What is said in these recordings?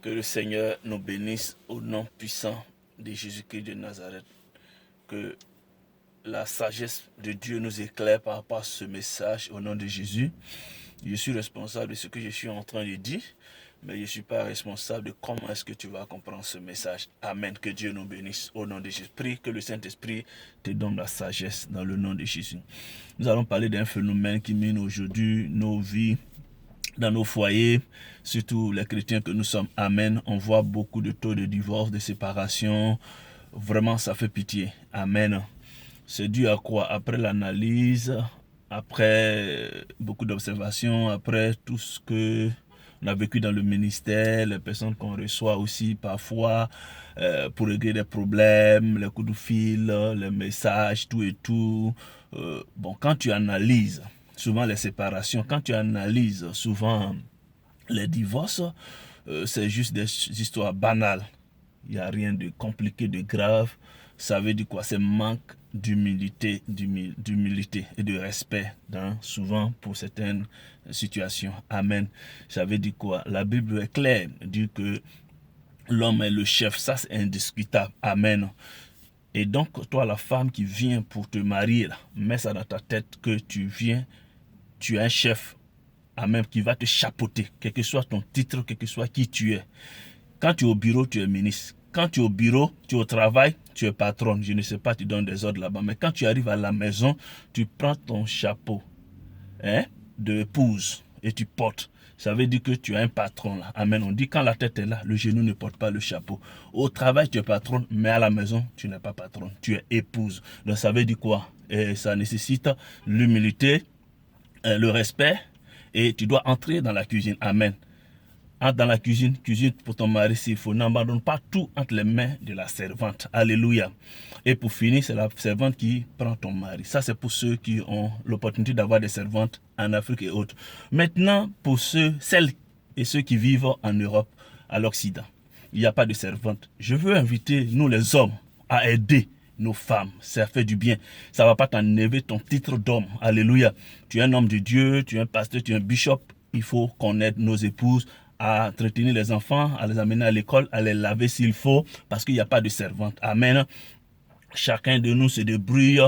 Que le Seigneur nous bénisse au nom puissant de Jésus-Christ de Nazareth. Que la sagesse de Dieu nous éclaire par rapport à ce message au nom de Jésus. Je suis responsable de ce que je suis en train de dire, mais je ne suis pas responsable de comment est-ce que tu vas comprendre ce message. Amen. Que Dieu nous bénisse au nom de Jésus. Prie que le Saint-Esprit te donne la sagesse dans le nom de Jésus. Nous allons parler d'un phénomène qui mine aujourd'hui nos vies, dans nos foyers, surtout les chrétiens que nous sommes. Amen. On voit beaucoup de taux de divorce, de séparation. Vraiment, ça fait pitié. Amen. C'est dû à quoi? Après l'analyse, après beaucoup d'observations, après tout ce que on a vécu dans le ministère, les personnes qu'on reçoit aussi parfois pour régler des problèmes, les coups de fil, les messages, tout et tout. Bon, quand tu analyses souvent les séparations, quand tu analyses souvent les divorces, c'est juste des histoires banales. Il n'y a rien de compliqué, de grave. Ça veut dire quoi? C'est manque d'humilité et de respect, souvent pour certaines situations. Amen. Ça veut dire quoi? La Bible est claire, dit que l'homme est le chef. Ça, c'est indiscutable. Amen. Et donc, toi, la femme qui vient pour te marier, là, mets ça dans ta tête que tu viens, tu es un chef, amen, qui va te chapeauter, quel que soit ton titre, quel que soit qui tu es. Quand tu es au bureau, tu es ministre. Quand tu es au bureau, tu es au travail, tu es patron. Je ne sais pas, tu donnes des ordres là-bas. Mais quand tu arrives à la maison, tu prends ton chapeau d'épouse et tu portes. Ça veut dire que tu es un patron là. Amen. On dit quand la tête est là, le genou ne porte pas le chapeau. Au travail, tu es patron, mais à la maison, tu n'es pas patron. Tu es épouse. Donc ça veut dire quoi? Et ça nécessite l'humilité, le respect, et tu dois entrer dans la cuisine. Amen. Entre dans la cuisine, cuisine pour ton mari s'il faut. N'abandonne pas tout entre les mains de la servante. Alléluia. Et pour finir, c'est la servante qui prend ton mari. Ça, c'est pour ceux qui ont l'opportunité d'avoir des servantes en Afrique et autres. Maintenant, pour celles et ceux qui vivent en Europe, à l'Occident, il n'y a pas de servante. Je veux inviter, nous les hommes, à aider nos femmes. Ça fait du bien. Ça ne va pas t'enlever ton titre d'homme. Alléluia. Tu es un homme de Dieu, tu es un pasteur, tu es un bishop. Il faut qu'on aide nos épouses à entretenir les enfants, à les amener à l'école, à les laver s'il faut, parce qu'il n'y a pas de servante. Amen. Chacun de nous se débrouille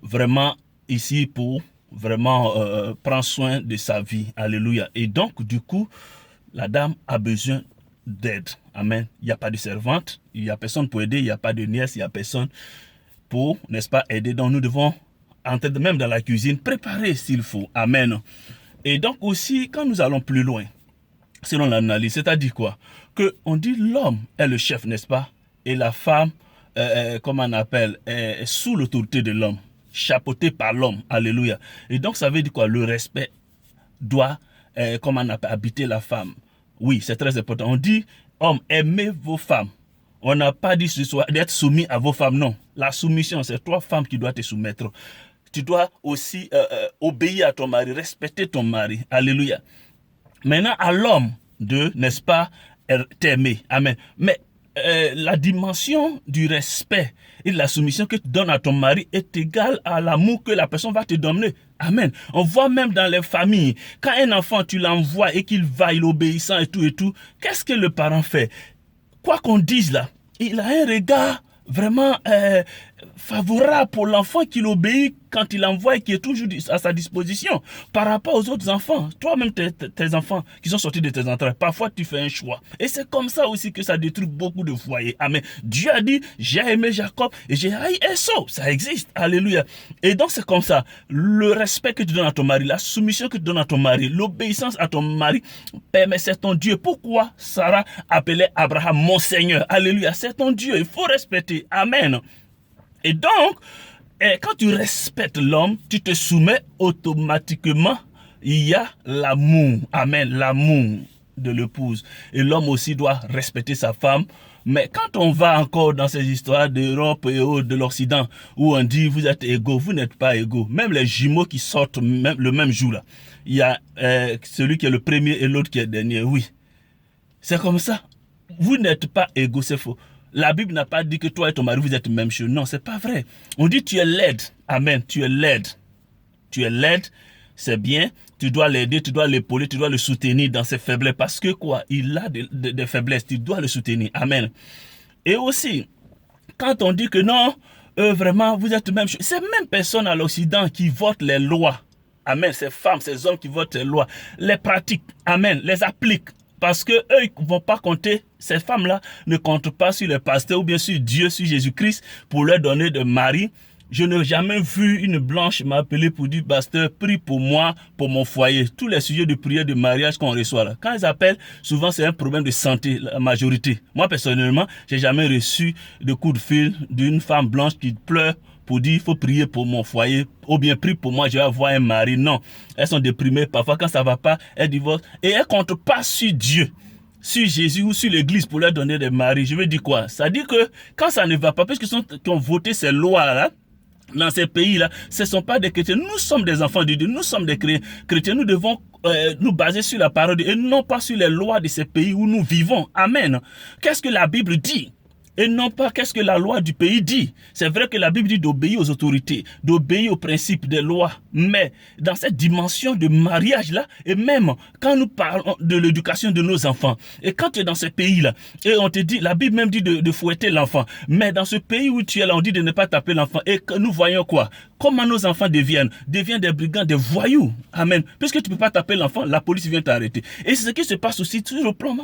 vraiment ici pour vraiment prendre soin de sa vie. Alléluia. Et donc, du coup, la dame a besoin d'aide. Amen. Il n'y a pas de servante, il n'y a personne pour aider, il n'y a pas de nièce, il n'y a personne pour, n'est-ce pas, aider. Donc, nous devons entrer même dans la cuisine, préparer s'il faut. Amen. Et donc aussi, quand nous allons plus loin, selon l'analyse, c'est-à-dire quoi? On dit l'homme est le chef, n'est-ce pas? Et la femme, comment on appelle, est sous l'autorité de l'homme, chapeautée par l'homme. Alléluia. Et donc, ça veut dire quoi? Le respect doit, comment on appelle, habiter la femme. Oui, c'est très important. On dit, homme, aimez vos femmes. On n'a pas dit ce soir d'être soumis à vos femmes, non. La soumission, c'est toi, femme, qui dois te soumettre. Tu dois aussi obéir à ton mari, respecter ton mari. Alléluia. Maintenant, à l'homme de, n'est-ce pas, t'aimer. Amen. Mais la dimension du respect et de la soumission que tu donnes à ton mari est égale à l'amour que la personne va te donner. Amen. On voit même dans les familles, quand un enfant, tu l'envoies et qu'il va, il est obéissant et tout, qu'est-ce que le parent fait? Quoi qu'on dise là, il a un regard vraiment favorable pour l'enfant qui l'obéit quand il envoie et qui est toujours à sa disposition par rapport aux autres enfants. Toi-même, tes enfants qui sont sortis de tes entrailles, parfois tu fais un choix. Et c'est comme ça aussi que ça détruit beaucoup de foyers. Amen. Dieu a dit, j'ai aimé Jacob et j'ai haï Esau. Ça existe. Alléluia. Et donc c'est comme ça. Le respect que tu donnes à ton mari, la soumission que tu donnes à ton mari, l'obéissance à ton mari, permet, c'est ton Dieu. Pourquoi Sarah appelait Abraham mon Seigneur? Alléluia. C'est ton Dieu. Il faut respecter. Amen. Et donc, quand tu respectes l'homme, tu te soumets automatiquement. Il y a l'amour. Amen. L'amour de l'épouse. Et l'homme aussi doit respecter sa femme. Mais quand on va encore dans ces histoires d'Europe et de l'Occident, où on dit vous êtes égaux, vous n'êtes pas égaux. Même les jumeaux qui sortent le même jour, là, il y a celui qui est le premier et l'autre qui est le dernier. Oui, c'est comme ça. Vous n'êtes pas égaux, c'est faux. La Bible n'a pas dit que toi et ton mari, vous êtes même chose. Non, c'est pas vrai. On dit tu es laide. Amen. Tu es laide. Tu es laide. c'est bien, tu dois l'aider, tu dois l'épauler, tu dois le soutenir dans ses faiblesses. Parce que quoi? Il a des faiblesses, tu dois le soutenir. Amen. Et aussi, quand on dit que non, vraiment, vous êtes même... Ces mêmes personnes à l'Occident qui votent les lois, amen, ces femmes, ces hommes qui votent les lois, les pratiquent, amen, les appliquent. Parce que eux, ils ne vont pas compter, ces femmes-là ne comptent pas sur le pasteur ou bien sur Dieu, sur Jésus-Christ, pour leur donner de mari. Je n'ai jamais vu une blanche m'appeler pour dire, pasteur, prie pour moi, pour mon foyer. Tous les sujets de prière, de mariage qu'on reçoit là. Quand ils appellent, souvent c'est un problème de santé, la majorité. Moi, personnellement, j'ai jamais reçu de coup de fil d'une femme blanche qui pleure pour dire, il faut prier pour mon foyer, ou bien prie pour moi, je vais avoir un mari. Non, elles sont déprimées. Parfois, quand ça va pas, elles divorcent. Et elles comptent pas sur Dieu, sur Jésus ou sur l'église pour leur donner des maris. Je veux dire quoi? Ça dit que quand ça ne va pas, parce qu'ils ont voté ces lois-là, dans ces pays-là, ce ne sont pas des chrétiens. Nous sommes des enfants de Dieu, nous sommes des chrétiens. Nous devons nous baser sur la parole de Dieu et non pas sur les lois de ces pays où nous vivons. Amen. Qu'est-ce que la Bible dit? Et non pas qu'est-ce que la loi du pays dit. C'est vrai que la Bible dit d'obéir aux autorités, d'obéir aux principes des lois. Mais dans cette dimension de mariage-là, et même quand nous parlons de l'éducation de nos enfants, et quand tu es dans ce pays-là, et on te dit, la Bible même dit de fouetter l'enfant. Mais dans ce pays où tu es là, on dit de ne pas taper l'enfant. Et que nous voyons quoi? Comment nos enfants deviennent des brigands, des voyous. Amen. Puisque tu ne peux pas taper l'enfant, la police vient t'arrêter. Et c'est ce qui se passe aussi sur le plan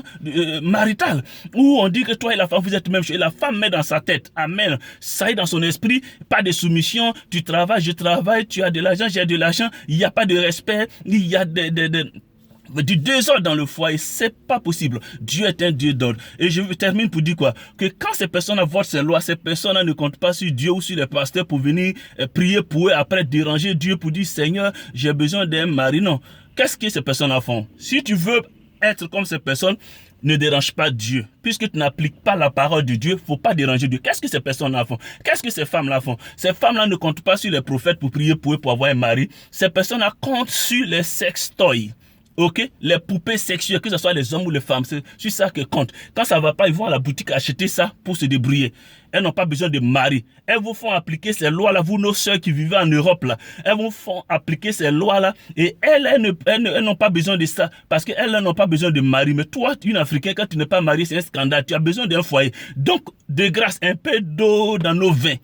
marital, où on dit que toi et la femme, vous êtes même chez la femme met dans sa tête, amen, ça est dans son esprit, pas de soumission, tu travailles, je travaille, tu as de l'argent, j'ai de l'argent, il n'y a pas de respect, il y a du désordre dans le foyer, c'est pas possible. Dieu est un Dieu d'ordre. Et je termine pour dire quoi? Que quand ces personnes votent ces lois, ces personnes ne comptent pas sur Dieu ou sur les pasteurs pour venir prier pour eux, après déranger Dieu pour dire, Seigneur, j'ai besoin d'un mari. Non. Qu'est-ce que ces personnes font? Si tu veux être comme ces personnes, ne dérange pas Dieu. Puisque tu n'appliques pas la parole de Dieu, il ne faut pas déranger Dieu. Qu'est-ce que ces personnes-là font? Qu'est-ce que ces femmes-là font? Ces femmes-là ne comptent pas sur les prophètes pour prier pour eux, pour avoir un mari. Ces personnes-là comptent sur les sextoys. Ok, les poupées sexuelles, que ce soit les hommes ou les femmes, c'est sur ça que compte. Quand ça va pas, ils vont à la boutique acheter ça pour se débrouiller. Elles n'ont pas besoin de mari. Elles vous font appliquer ces lois-là, vous, nos sœurs qui vivent en Europe, là. Elles vous font appliquer ces lois-là et elles n'ont pas besoin de ça parce qu'elles n'ont pas besoin de mari. Mais toi, une Africaine, quand tu n'es pas marié, c'est un scandale. Tu as besoin d'un foyer. Donc, de grâce, un peu d'eau dans nos vins.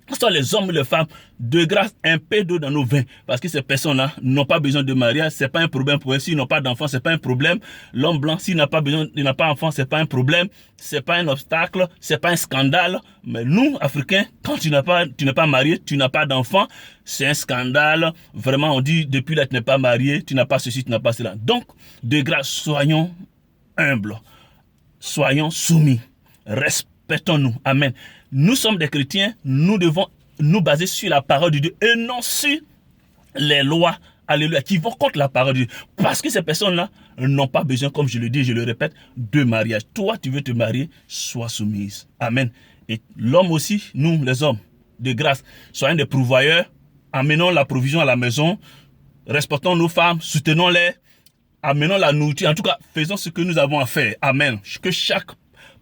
Que ce soit les hommes ou les femmes, de grâce, un peu d'eau dans nos vins. Parce que ces personnes-là n'ont pas besoin de mariage, c'est pas un problème pour eux. S'ils n'ont pas d'enfants, c'est pas un problème. L'homme blanc, s'il n'a pas besoin, il n'a pas d'enfant, c'est pas un problème. C'est pas un obstacle, c'est pas un scandale. Mais nous, Africains, quand tu n'es pas marié, tu n'as pas d'enfant, c'est un scandale. Vraiment, on dit, depuis là, tu n'es pas marié, tu n'as pas ceci, tu n'as pas cela. Donc, de grâce, soyons humbles. Soyons soumis. Respectons-nous. Amen. Nous sommes des chrétiens, nous devons nous baser sur la parole de Dieu et non sur les lois, alléluia, qui vont contre la parole de Dieu. Parce que ces personnes-là n'ont pas besoin, comme je le dis, je le répète, de mariage. Toi, tu veux te marier, sois soumise. Amen. Et l'homme aussi, nous, les hommes, de grâce, soyons des pourvoyeurs, amenons la provision à la maison, respectons nos femmes, soutenons-les, amenons la nourriture. En tout cas, faisons ce que nous avons à faire. Amen. Que chaque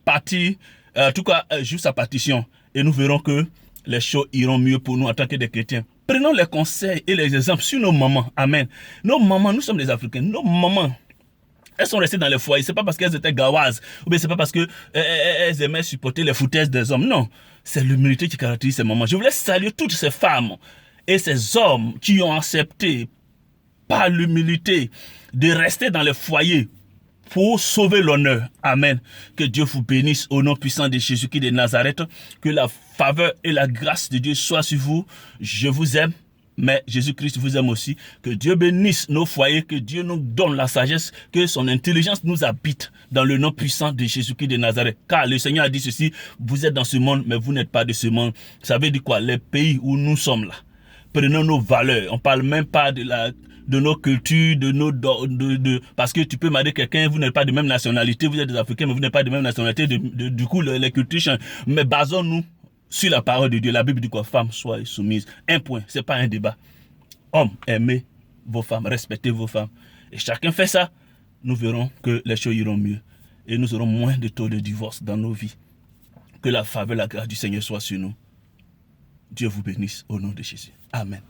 partie, en tout cas, joue sa partition. Et nous verrons que les choses iront mieux pour nous en tant que des chrétiens. Prenons les conseils et les exemples sur nos mamans. Amen. Nos mamans, nous sommes des Africains. Nos mamans, elles sont restées dans les foyers. C'est pas parce qu'elles étaient gawazes. Ou bien c'est pas parce qu'elles aimaient supporter les foutaises des hommes. Non. C'est l'humilité qui caractérise ces mamans. Je voulais saluer toutes ces femmes et ces hommes qui ont accepté par l'humilité de rester dans les foyers pour sauver l'honneur. Amen. Que Dieu vous bénisse au nom puissant de Jésus-Christ de Nazareth. Que la faveur et la grâce de Dieu soient sur vous. Je vous aime, mais Jésus-Christ vous aime aussi. Que Dieu bénisse nos foyers, que Dieu nous donne la sagesse, que son intelligence nous habite dans le nom puissant de Jésus-Christ de Nazareth. Car le Seigneur a dit ceci, vous êtes dans ce monde, mais vous n'êtes pas de ce monde. Ça veut dire quoi? Les pays où nous sommes là, prenons nos valeurs. On ne parle même pas de nos cultures, parce que tu peux marier quelqu'un, vous n'êtes pas de même nationalité, vous êtes des Africains, mais vous n'êtes pas de même nationalité, du coup, les cultures changent. Mais basons-nous sur la parole de Dieu. La Bible dit quoi? Femme, soyez soumise. Un point, c'est pas un débat. Hommes, aimez vos femmes, respectez vos femmes. Et chacun fait ça, nous verrons que les choses iront mieux. Et nous aurons moins de taux de divorce dans nos vies. Que la faveur, la grâce du Seigneur soit sur nous. Dieu vous bénisse au nom de Jésus. Amen.